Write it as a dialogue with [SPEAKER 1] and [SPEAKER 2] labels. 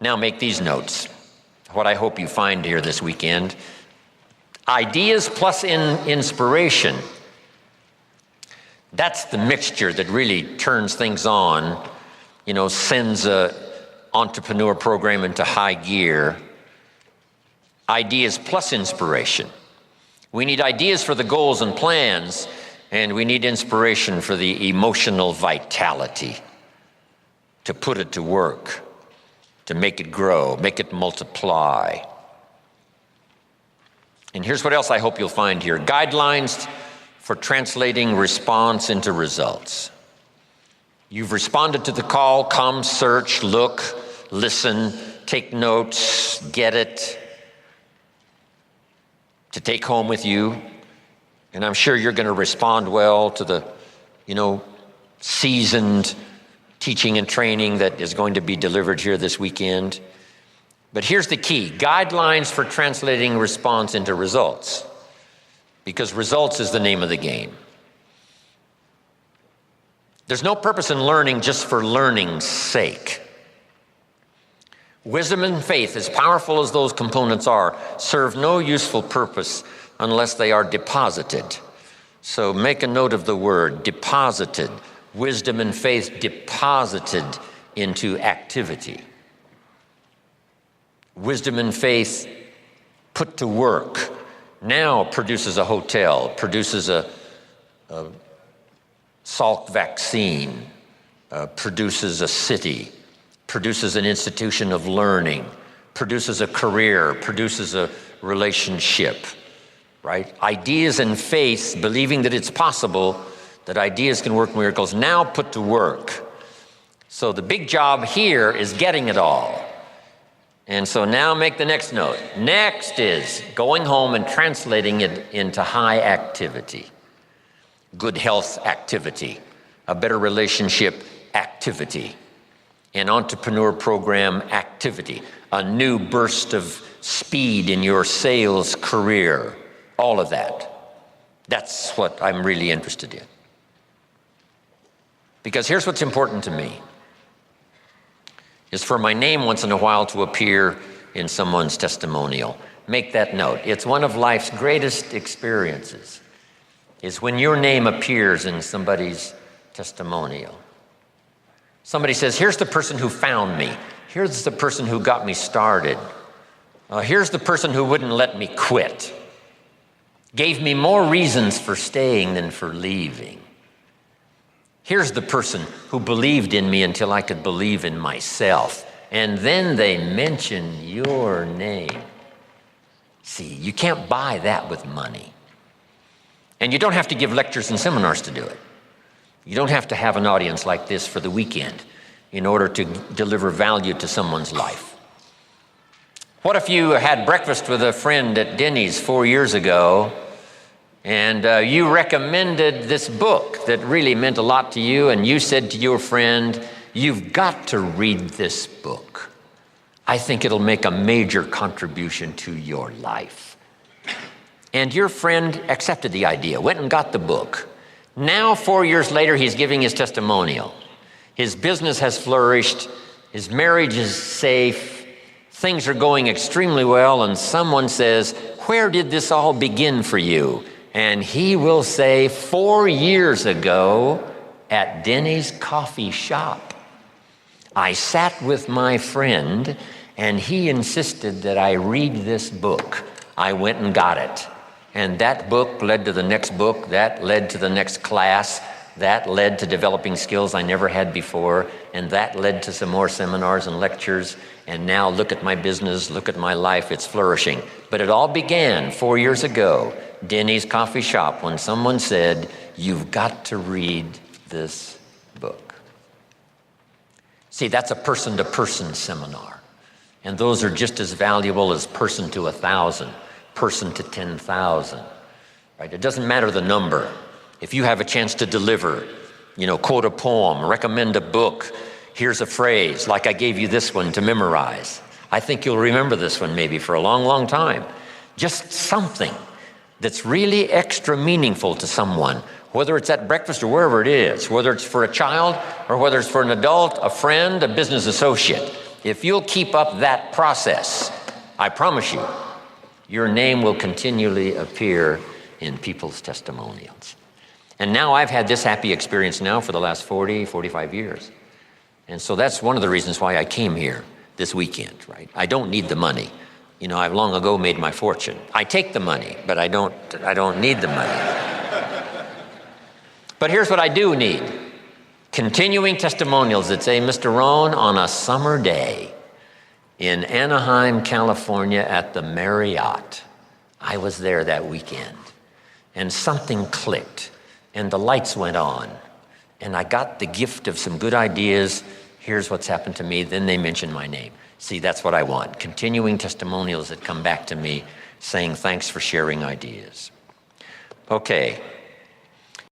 [SPEAKER 1] Now make these notes. What I hope you find here this weekend. Ideas plus inspiration. That's the mixture that really turns things on, sends an entrepreneur program into high gear. Ideas plus inspiration. We need ideas for the goals and plans, and we need inspiration for the emotional vitality to put it to work, to make it grow, make it multiply. And here's what else I hope you'll find here. Guidelines for translating response into results. You've responded to the call, come, search, look, listen, take notes, get it, to take home with you. And I'm sure you're going to respond well to the, seasoned teaching and training that is going to be delivered here this weekend. But here's the key, guidelines for translating response into results, because results is the name of the game. There's no purpose in learning just for learning's sake. Wisdom and faith, as powerful as those components are, serve no useful purpose unless they are deposited. So make a note of the word, deposited. Wisdom and faith deposited into activity. Wisdom and faith put to work now produces a hotel, produces a Salk vaccine, produces a city, produces an institution of learning, produces a career, produces a relationship, right? Ideas and faith, believing that it's possible, that ideas can work miracles, now put to work. So the big job here is getting it all. And so now make the next note. Next is going home and translating it into high activity. Good health activity, a better relationship activity, an entrepreneur program activity, a new burst of speed in your sales career, all of that. That's what I'm really interested in. Because here's what's important to me, is for my name once in a while to appear in someone's testimonial. Make that note. It's one of life's greatest experiences, is when your name appears in somebody's testimonial. Somebody says, here's the person who found me. Here's the person who got me started. Here's the person who wouldn't let me quit. Gave me more reasons for staying than for leaving. Here's the person who believed in me until I could believe in myself. And then they mention your name. See, you can't buy that with money. And you don't have to give lectures and seminars to do it. You don't have to have an audience like this for the weekend in order to deliver value to someone's life. What if you had breakfast with a friend at Denny's 4 years ago, and you recommended this book that really meant a lot to you, and you said to your friend, you've got to read this book. I think it'll make a major contribution to your life. And your friend accepted the idea, went and got the book. Now, 4 years later, he's giving his testimonial. His business has flourished. His marriage is safe. Things are going extremely well. And someone says, where did this all begin for you? And he will say, 4 years ago at Denny's coffee shop, I sat with my friend and he insisted that I read this book. I went and got it. And that book led to the next book, that led to the next class, that led to developing skills I never had before, and that led to some more seminars and lectures, and now look at my business, look at my life, it's flourishing. But it all began 4 years ago, Denny's coffee shop, when someone said, you've got to read this book. See, that's a person-to-person seminar, and those are just as valuable as person to 1,000. Person to 10,000, right? It doesn't matter the number. If you have a chance to deliver, quote a poem, recommend a book, here's a phrase, like I gave you this one to memorize. I think you'll remember this one maybe for a long, long time. Just something that's really extra meaningful to someone, whether it's at breakfast or wherever it is, whether it's for a child or whether it's for an adult, a friend, a business associate. If you'll keep up that process, I promise you, your name will continually appear in people's testimonials. And now I've had this happy experience now for the last 45 years. And so that's one of the reasons why I came here this weekend, right? I don't need the money. You know, I've long ago made my fortune. I take the money, but I don't need the money. But here's what I do need. Continuing testimonials that say, Mr. Rohn, on a summer day in Anaheim, California at the Marriott, I was there that weekend, and something clicked, and the lights went on, and I got the gift of some good ideas. Here's what's happened to me. Then they mention my name. See, that's what I want. Continuing testimonials that come back to me saying, thanks for sharing ideas. Okay.